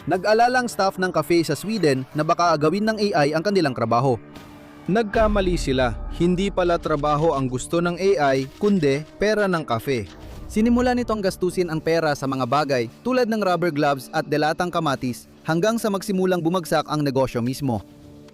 Nag-alala ang staff ng cafe sa Sweden na baka agawin ng AI ang kanilang trabaho. Nagkamali sila, hindi pala trabaho ang gusto ng AI, kundi pera ng cafe. Sinimula nitong gastusin ang pera sa mga bagay tulad ng rubber gloves at delatang kamatis hanggang sa magsimulang bumagsak ang negosyo mismo.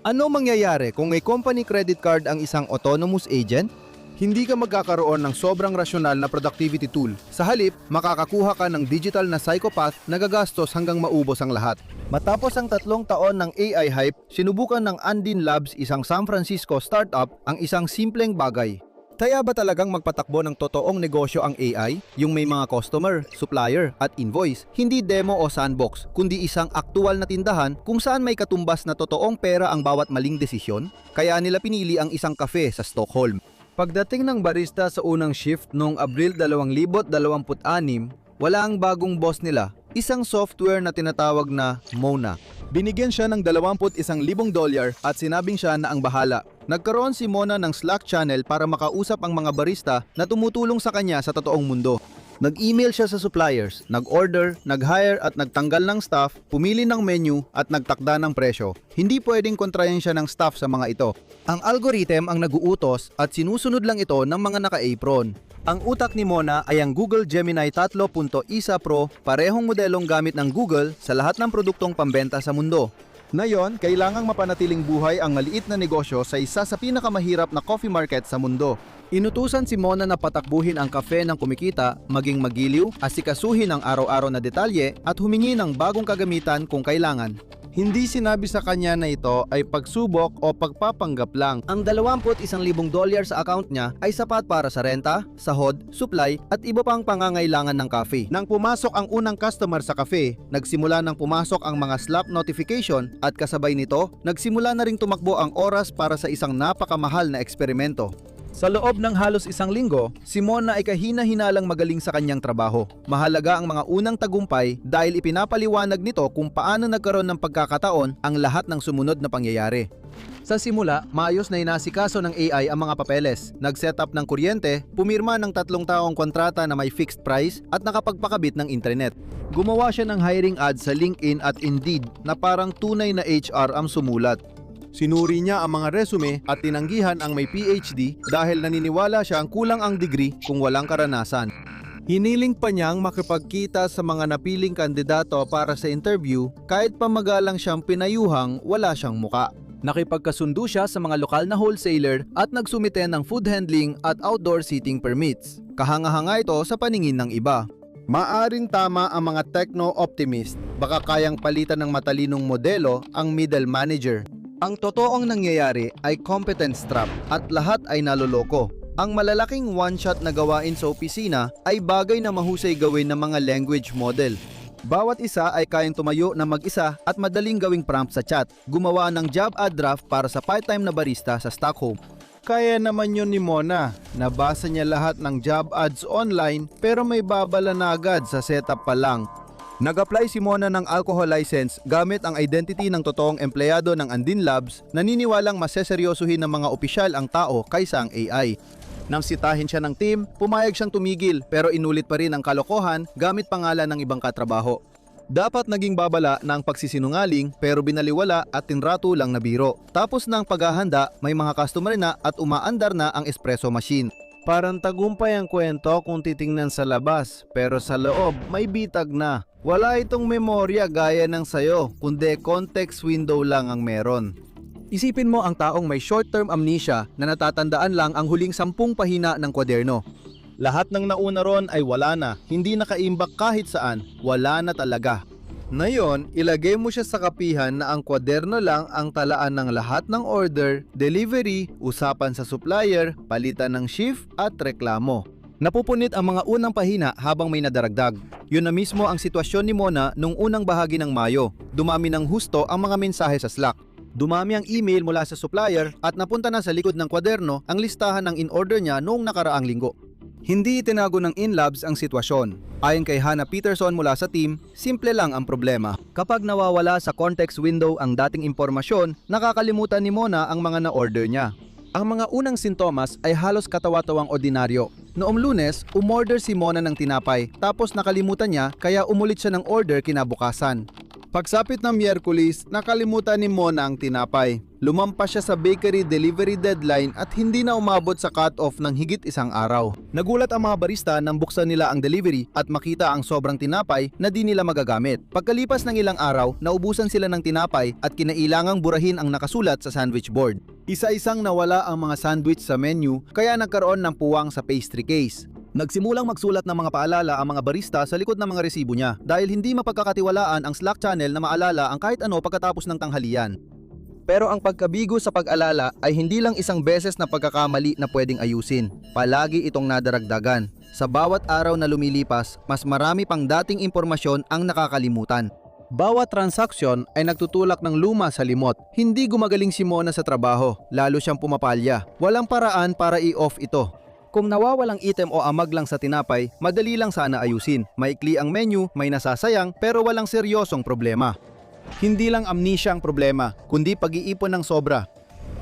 Ano mangyayari kung may company credit card ang isang autonomous agent? Hindi ka magkakaroon ng sobrang rasyonal na productivity tool. Sa halip, makakakuha ka ng digital na psychopath na gagastos hanggang maubos ang lahat. Matapos ang 3 taon ng AI hype, sinubukan ng Andin Labs, isang San Francisco startup, ang isang simpleng bagay. Kaya ba talagang magpatakbo ng totoong negosyo ang AI? Yung may mga customer, supplier, at invoice, hindi demo o sandbox, kundi isang aktual na tindahan kung saan may katumbas na totoong pera ang bawat maling desisyon? Kaya nila pinili ang isang cafe sa Stockholm. Pagdating ng barista sa unang shift noong Abril 2026, wala ang bagong boss nila, isang software na tinatawag na Mona. Binigyan siya ng $21,000 at sinabing siya na ang bahala. Nagkaroon si Mona ng Slack channel para makausap ang mga barista na tumutulong sa kanya sa totoong mundo. Nag-email siya sa suppliers, nag-order, nag-hire at nagtanggal ng staff, pumili ng menu at nagtakda ng presyo. Hindi pwedeng kontrayan siya ng staff sa mga ito. Ang algorithm ang nag-uutos at sinusunod lang ito ng mga naka-apron. Ang utak ni Mona ay ang Google Gemini 3.1 Pro, parehong modelong gamit ng Google sa lahat ng produktong pambenta sa mundo. Ngayon, kailangang mapanatiling buhay ang maliit na negosyo sa isa sa pinakamahirap na coffee market sa mundo. Inutusan si Mona na patakbuhin ang kafe ng kumikita, maging magiliw, asikasuhin ang araw-araw na detalye at humingi ng bagong kagamitan kung kailangan. Hindi sinabi sa kanya na ito ay pagsubok o pagpapanggap lang. Ang $21,000 sa account niya ay sapat para sa renta, sahod, supply at iba pang pangangailangan ng cafe. Nang pumasok ang unang customer sa cafe, nagsimula nang pumasok ang mga Slack notification at kasabay nito, nagsimula na ring tumakbo ang oras para sa isang napakamahal na eksperimento. Sa loob ng halos 1 linggo, si Mona ay kahina-hinalang magaling sa kanyang trabaho. Mahalaga ang mga unang tagumpay dahil ipinapaliwanag nito kung paano nagkaroon ng pagkakataon ang lahat ng sumunod na pangyayari. Sa simula, maayos na inasikaso ng AI ang mga papeles, nag-setup ng kuryente, pumirma ng 3 taong kontrata na may fixed price at nakapagpakabit ng internet. Gumawa siya ng hiring ads sa LinkedIn at Indeed na parang tunay na HR ang sumulat. Sinuri niya ang mga resume at tinanggihan ang may PhD dahil naniniwala siya ang kulang ang degree kung walang karanasan. Hiniling pa niyang makipagkita sa mga napiling kandidato para sa interview kahit pa magalang siyang pinayuhang wala siyang muka. Nakipagkasundo siya sa mga lokal na wholesaler at nagsumite ng food handling at outdoor seating permits. Kahanga-hanga ito sa paningin ng iba. Maaring tama ang mga techno-optimist, baka kayang palitan ng matalinong modelo ang middle manager. Ang totoong nangyayari ay competence trap at lahat ay naloloko. Ang malalaking one-shot na gawain sa opisina ay bagay na mahusay gawin ng mga language model. Bawat isa ay kayang tumayo na mag-isa at madaling gawing prompt sa chat, gumawa ng job ad draft para sa part-time na barista sa Stockholm. Kaya naman yun ni Mona, nabasa niya lahat ng job ads online pero may babala na agad sa setup pa lang. Nag-apply si Mona ng alcohol license gamit ang identity ng totoong empleyado ng Andin Labs, naniniwalang maseseryosohin ng mga opisyal ang tao kaysa ang AI. Nang sitahin siya ng team, pumayag siyang tumigil pero inulit pa rin ang kalokohan gamit pangalan ng ibang katrabaho. Dapat naging babala na ang pagsisinungaling pero binaliwala at tinrato lang na biro. Tapos ng paghahanda, may mga customer na at umaandar na ang espresso machine. Parang tagumpay ang kwento kung titingnan sa labas, pero sa loob may bitag na. Wala itong memorya gaya ng sayo, kundi context window lang ang meron. Isipin mo ang taong may short-term amnesia na natatandaan lang ang huling 10 pahina ng kwaderno. Lahat ng nauna ron ay wala na, hindi nakaimbak kahit saan, wala na talaga. Ngayon, ilagay mo siya sa kapihan na ang kwaderno lang ang talaan ng lahat ng order, delivery, usapan sa supplier, palitan ng shift at reklamo. Napupunit ang mga unang pahina habang may nadaragdag. Yun na mismo ang sitwasyon ni Mona nung unang bahagi ng Mayo. Dumami ng husto ang mga mensahe sa Slack. Dumami ang email mula sa supplier at napunta na sa likod ng kwaderno ang listahan ng in-order niya noong nakaraang linggo. Hindi itinago ng InLabs ang sitwasyon. Ayon kay Hannah Peterson mula sa team, simple lang ang problema. Kapag nawawala sa context window ang dating impormasyon, nakakalimutan ni Mona ang mga na-order niya. Ang mga unang sintomas ay halos katawa-tawang ordinaryo. Noong Lunes, umorder si Mona ng tinapay tapos nakalimutan niya kaya umulit siya ng order kinabukasan. Pagsapit ng Miyerkules, nakalimutan ni Mona ang tinapay. Lumampas siya sa bakery delivery deadline at hindi na umabot sa cut-off ng higit isang araw. Nagulat ang mga barista nang buksan nila ang delivery at makita ang sobrang tinapay na di nila magagamit. Pagkalipas ng ilang araw, naubusan sila ng tinapay at kinailangang burahin ang nakasulat sa sandwich board. Isa-isang nawala ang mga sandwich sa menu kaya nagkaroon ng puwang sa pastry case. Nagsimulang magsulat ng mga paalala ang mga barista sa likod ng mga resibo niya dahil hindi mapagkakatiwalaan ang Slack channel na maalala ang kahit ano pagkatapos ng tanghalian. Pero ang pagkabigo sa pag-alala ay hindi lang isang beses na pagkakamali na pwedeng ayusin. Palagi itong nadaragdagan. Sa bawat araw na lumilipas, mas marami pang dating impormasyon ang nakakalimutan. Bawat transaksyon ay nagtutulak ng luma sa limot. Hindi gumagaling si Mona sa trabaho, lalo siyang pumapalya. Walang paraan para i-off ito. Kung nawawalang item o amag lang sa tinapay, madali lang sana ayusin. Maikli ang menu, may nasasayang, pero walang seryosong problema. Hindi lang amnesia ang problema, kundi pag-iipon ng sobra.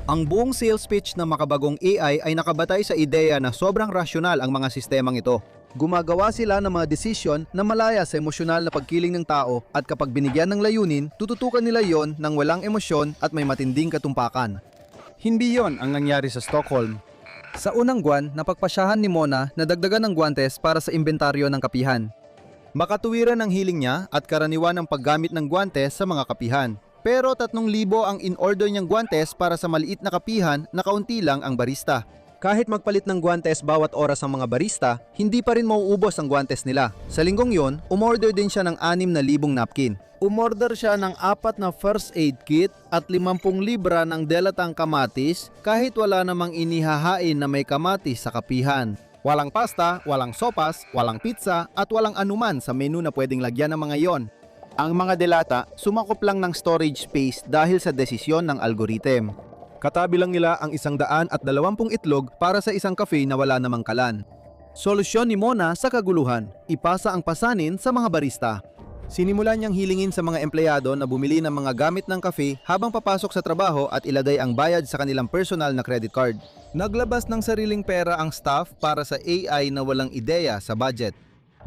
Ang buong sales pitch ng makabagong AI ay nakabatay sa ideya na sobrang rasyonal ang mga sistemang ito. Gumagawa sila ng mga desisyon na malaya sa emosyonal na pagkiling ng tao at kapag binigyan ng layunin, tututukan nila yon ng walang emosyon at may matinding katumpakan. Hindi yon ang nangyari sa Stockholm. Sa unang buwan, napagpasyahan ni Mona na dagdagan ng guwantes para sa inventaryo ng kapihan. Makatuwiran ang hiling niya at karaniwan ang paggamit ng guwantes sa mga kapihan. Pero 3,000 ang in-order niyang guwantes para sa maliit na kapihan na kaunti lang ang barista. Kahit magpalit ng guwantes bawat oras ang mga barista, hindi pa rin mauubos ang guwantes nila. Sa linggong yon, umorder din siya ng 6,000 napkin. Umorder siya ng 4 na first aid kit at 50 libra ng delatang kamatis kahit wala namang inihahain na may kamatis sa kapihan. Walang pasta, walang sopas, walang pizza at walang anuman sa menu na pwedeng lagyan ng mga yon. Ang mga delata sumakop lang ng storage space dahil sa desisyon ng algorithm. Katabi lang nila ang 120 itlog para sa isang cafe na wala namang kalan. Solusyon ni Mona sa kaguluhan, ipasa ang pasanin sa mga barista. Sinimulan niyang hilingin sa mga empleyado na bumili ng mga gamit ng kafe habang papasok sa trabaho at ilagay ang bayad sa kanilang personal na credit card. Naglabas ng sariling pera ang staff para sa AI na walang ideya sa budget.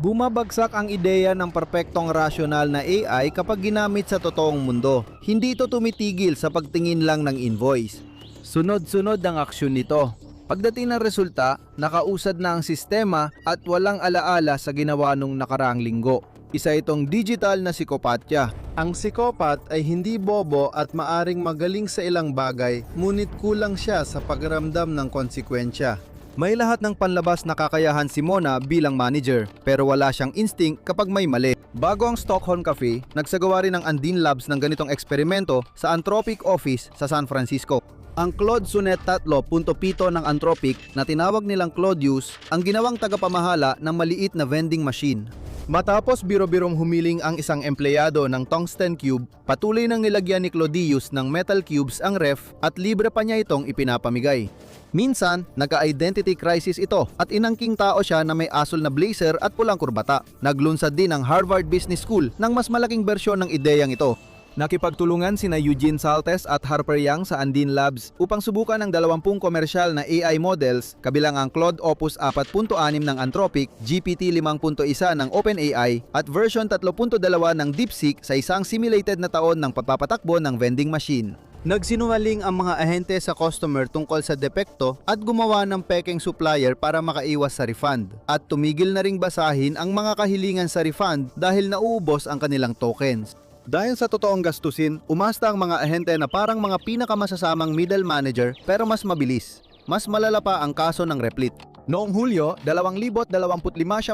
Bumabagsak ang ideya ng perpektong rasyonal na AI kapag ginamit sa totoong mundo. Hindi ito tumitigil sa pagtingin lang ng invoice. Sunod-sunod ang aksyon nito. Pagdating ng resulta, nakausad na ang sistema at walang alaala sa ginawa nung nakaraang linggo. Isa itong digital na psikopatya. Ang psikopat ay hindi bobo at maaring magaling sa ilang bagay, ngunit kulang siya sa pagramdam ng konsekwensya. May lahat ng panlabas na kakayahan si Mona bilang manager, pero wala siyang instinct kapag may mali. Bago ang Stockholm Cafe, nagsagawa rin ng Undine Labs ng ganitong eksperimento sa Anthropic Office sa San Francisco. Ang Claude Sonnet 3.7 ng Anthropic na tinawag nilang Claudius ang ginawang tagapamahala ng maliit na vending machine. Matapos biro-birong humiling ang isang empleyado ng tungsten cube, patuloy nang nilagyan ni Claudius ng metal cubes ang ref at libre pa niya itong ipinapamigay. Minsan, nagka-identity crisis ito at inangking tao siya na may asol na blazer at pulang kurbata. Naglunsad din ang Harvard Business School ng mas malaking bersyon ng ideyang ito. Nakipagtulungan sina Eugene Saltes at Harper Yang sa Undine Labs upang subukan ang 20 komersyal na AI models kabilang ang Claude Opus 4.6 ng Anthropic, GPT 5.1 ng OpenAI at version 3.2 ng DeepSeek sa isang simulated na taon ng pagpapatakbo ng vending machine. Nagsinungaling ang mga ahente sa customer tungkol sa depekto at gumawa ng pekeng supplier para makaiwas sa refund. At tumigil na ring basahin ang mga kahilingan sa refund dahil nauubos ang kanilang tokens. Dahil sa totoong gastusin, umasta ang mga ahente na parang mga pinakamasasamang middle manager pero mas mabilis. Mas malala pa ang kaso ng Replit. Noong Hulyo, 2025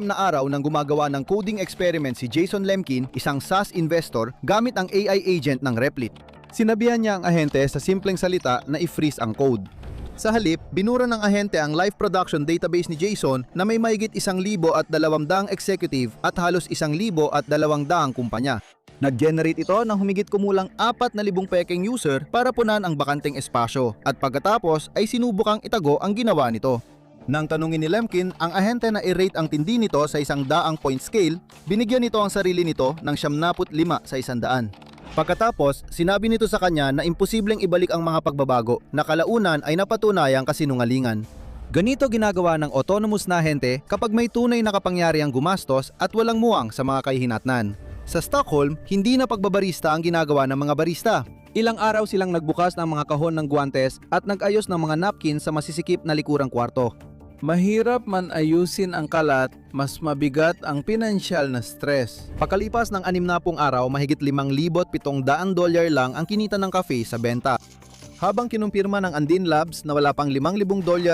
na araw nang gumagawa ng coding experiment si Jason Lemkin, isang SaaS investor, gamit ang AI agent ng Replit. Sinabihan niya ang ahente sa simpleng salita na i-freeze ang code. Sa halip, binura ng ahente ang live production database ni Jason na may mahigit 1,200 executive at halos 1,200 kumpanya. Nag-generate ito ng humigit kumulang 4,000 pekeng user para punan ang bakanteng espasyo at pagkatapos ay sinubukang itago ang ginawa nito. Nang tanungin ni Lemkin ang ahente na i-rate ang tindi nito sa 100 point scale, binigyan nito ang sarili nito ng 75 sa 100. Pagkatapos, sinabi nito sa kanya na imposibleng ibalik ang mga pagbabago na kalaunan ay napatunayang kasinungalingan. Ganito ginagawa ng autonomous na ahente kapag may tunay na kapangyarihang gumastos at walang muwang sa mga kahihinatnan. Sa Stockholm, hindi na pagbabarista ang ginagawa ng mga barista. Ilang araw silang nagbukas ng mga kahon ng guwantes at nag-ayos ng mga napkin sa masisikip na likurang kwarto. Mahirap man ayusin ang kalat, mas mabigat ang pinansyal na stress. Pakalipas ng 60 araw, mahigit $5,700 lang ang kinita ng cafe sa benta. Habang kinumpirma ng Andin Labs na wala pang $5,000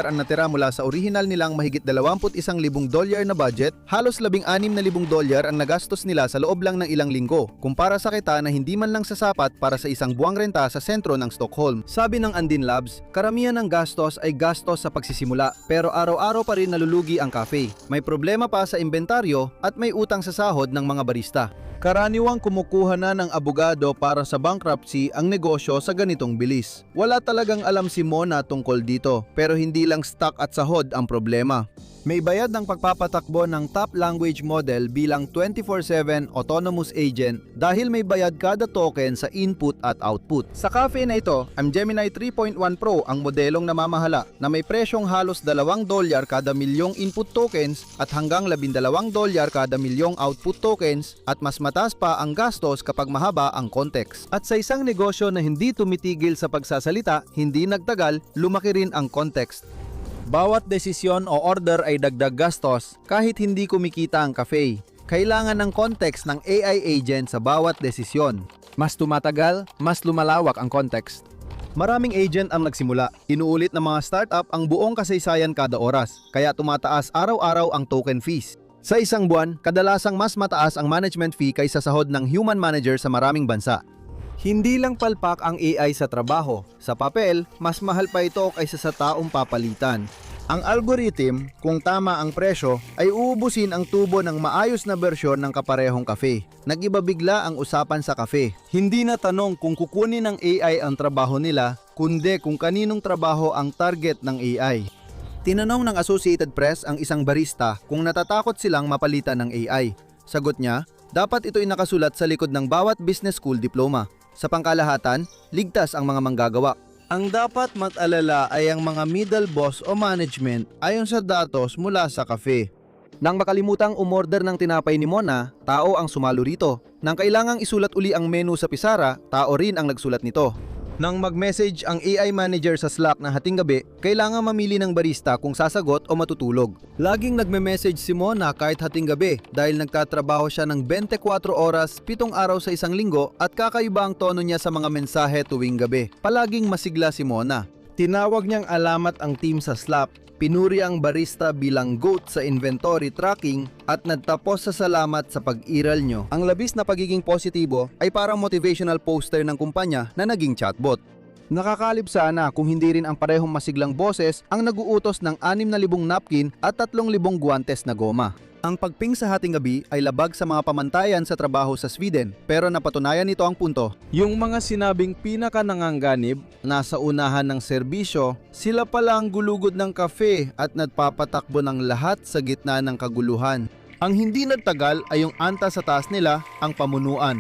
ang natira mula sa orihinal nilang mahigit $21,000 na budget, halos $16,000 ang nagastos nila sa loob lang ng ilang linggo, kumpara sa kita na hindi man lang sasapat para sa isang buwang renta sa sentro ng Stockholm. Sabi ng Andin Labs, karamihan ng gastos ay gastos sa pagsisimula, pero araw-araw pa rin nalulugi ang cafe. May problema pa sa inventaryo at may utang sa sahod ng mga barista. Karaniwang kumukuha na ng abogado para sa bankruptcy ang negosyo sa ganitong bilis. Wala talagang alam si Mona tungkol dito, pero hindi lang stock at sahod ang problema. May bayad ng pagpapatakbo ng top language model bilang 24/7 autonomous agent dahil may bayad kada token sa input at output. Sa cafe na ito, ang Gemini 3.1 Pro ang modelong namamahala na may presyong halos $2 kada milyong input tokens at hanggang $12 kada milyong output tokens at mas mataas pa ang gastos kapag mahaba ang context. At sa isang negosyo na hindi tumitigil sa pagsasalita, hindi nagtagal, lumaki rin ang context. Bawat desisyon o order ay dagdag gastos kahit hindi kumikita ang cafe. Kailangan ng context ng AI agent sa bawat desisyon. Mas tumatagal, mas lumalawak ang context. Maraming agent ang nagsimula. Inuulit ng mga startup ang buong kasaysayan kada oras, kaya tumataas araw-araw ang token fees. Sa isang buwan, kadalasang mas mataas ang management fee kaysa sahod ng human manager sa maraming bansa. Hindi lang palpak ang AI sa trabaho. Sa papel, mas mahal pa ito kaysa sa taong papalitan. Ang algorithm, kung tama ang presyo, ay uubusin ang tubo ng maayos na bersyon ng kaparehong kafe. Nag-iba bigla ang usapan sa kafe. Hindi na tanong kung kukunin ng AI ang trabaho nila, kundi kung kaninong trabaho ang target ng AI. Tinanong ng Associated Press ang isang barista kung natatakot silang mapalitan ng AI. Sagot niya, dapat ito'y nakasulat sa likod ng bawat business school diploma. Sa pangkalahatan, ligtas ang mga manggagawa. Ang dapat mag-alala ay ang mga middle boss o management ayon sa datos mula sa cafe. Nang makalimutang umorder ng tinapay ni Mona, tao ang sumalo rito. Nang kailangang isulat uli ang menu sa pisara, tao rin ang nagsulat nito. Nang mag-message ang AI manager sa Slack na hating gabi, kailangan mamili ng barista kung sasagot o matutulog. Laging nagme-message si Mona kahit hating gabi dahil nagtatrabaho siya ng 24 oras, 7 araw sa isang linggo at kakaiba ang tono niya sa mga mensahe tuwing gabi. Palaging masigla si Mona. Tinawag niyang alamat ang team sa Slack. Pinuri ang barista bilang GOAT sa inventory tracking at nagtapos sa salamat sa pag-iral nyo. Ang labis na pagiging positibo ay parang motivational poster ng kumpanya na naging chatbot. Nakakalib sana kung hindi rin ang parehong masiglang boses ang naguutos ng 6,000 napkin at 3,000 guwantes na goma. Ang pagping sa hating gabi ay labag sa mga pamantayan sa trabaho sa Sweden, pero napatunayan nito ang punto. Yung mga sinabing pinaka-nanganganib, Nasa unahan ng serbisyo, sila pala ang gulugod ng kafe at nagpapatakbo ng lahat sa gitna ng kaguluhan. Ang hindi nagtagal ay yung anta sa taas nila, ang pamunuan.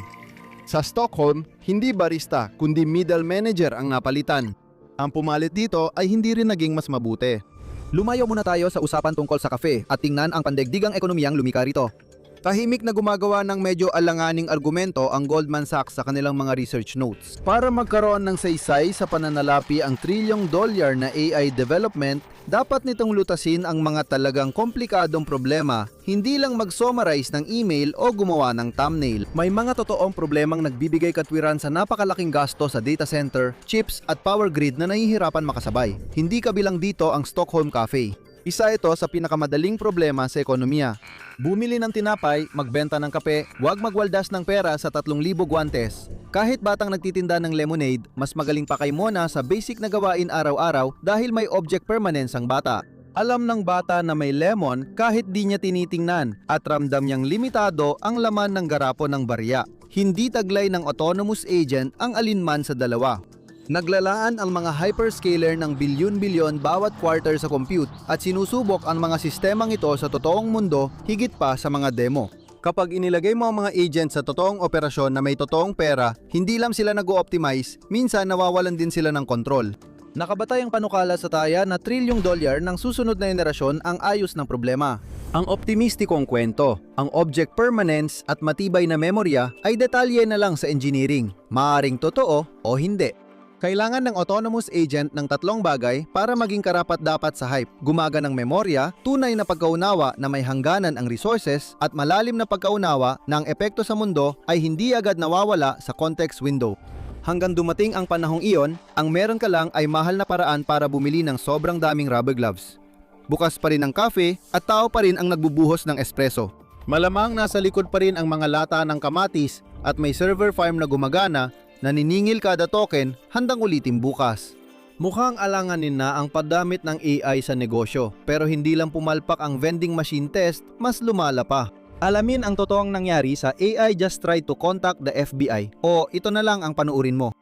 Sa Stockholm, hindi barista kundi middle manager ang napalitan. Ang pumalit dito ay hindi rin naging mas mabuti. Lumayo muna tayo sa usapan tungkol sa kafe at tingnan ang pandaigdigang ekonomiyang lumika rito. Tahimik na gumagawa ng medyo alanganing argumento ang Goldman Sachs sa kanilang mga research notes. Para magkaroon ng saysay sa pananalapi ang $1 trillion na AI development, dapat nitong lutasin ang mga talagang komplikadong problema, hindi lang mag-summarize ng email o gumawa ng thumbnail. May mga totoong problemang nagbibigay katwiran sa napakalaking gasto sa data center, chips at power grid na nahihirapan makasabay. Hindi kabilang dito ang Stockholm Cafe. Isa ito sa pinakamadaling problema sa ekonomiya. Bumili ng tinapay, magbenta ng kape, huwag magwaldas ng pera sa 3,000 guwantes. Kahit batang nagtitinda ng lemonade, mas magaling pa kay Mona sa basic na gawain araw-araw dahil may object permanence ang bata. Alam ng bata na may lemon kahit di niya tinitingnan at ramdam niyang limitado ang laman ng garapon ng barya. Hindi taglay ng autonomous agent ang alinman sa dalawa. Naglalaan ang mga hyperscaler ng bilyon-bilyon bawat quarter sa compute at sinusubok ang mga sistemang ito sa totoong mundo higit pa sa mga demo. Kapag inilagay mo ang mga agent sa totoong operasyon na may totoong pera, hindi lang sila nag-o-optimize, minsan nawawalan din sila ng control. Nakabatay ang panukala sa taya na $1 trillion ng susunod na henerasyon ang ayos ng problema. Ang optimistikong kwento, ang object permanence at matibay na memorya ay detalye na lang sa engineering, maaring totoo o hindi. Kailangan ng autonomous agent ng 3 bagay para maging karapat-dapat sa hype. Gumaganang memorya, tunay na pagkaunawa na may hangganan ang resources at malalim na pagkaunawa na ang epekto sa mundo ay hindi agad nawawala sa context window. Hanggang dumating ang panahong iyon, ang meron ka lang ay mahal na paraan para bumili ng sobrang daming rubber gloves. Bukas pa rin ang cafe at tao pa rin ang nagbubuhos ng espresso. Malamang nasa likod pa rin ang mga lata ng kamatis at may server farm na gumagana na niningil kada token handang ulitin bukas. Mukhang alanganin na ang pagdamit ng AI sa negosyo, pero hindi lang pumalpak ang vending machine test, mas lumala pa. Alamin ang totoong nangyari sa AI Just Tried to Contact the FBI o ito na lang ang panuurin mo.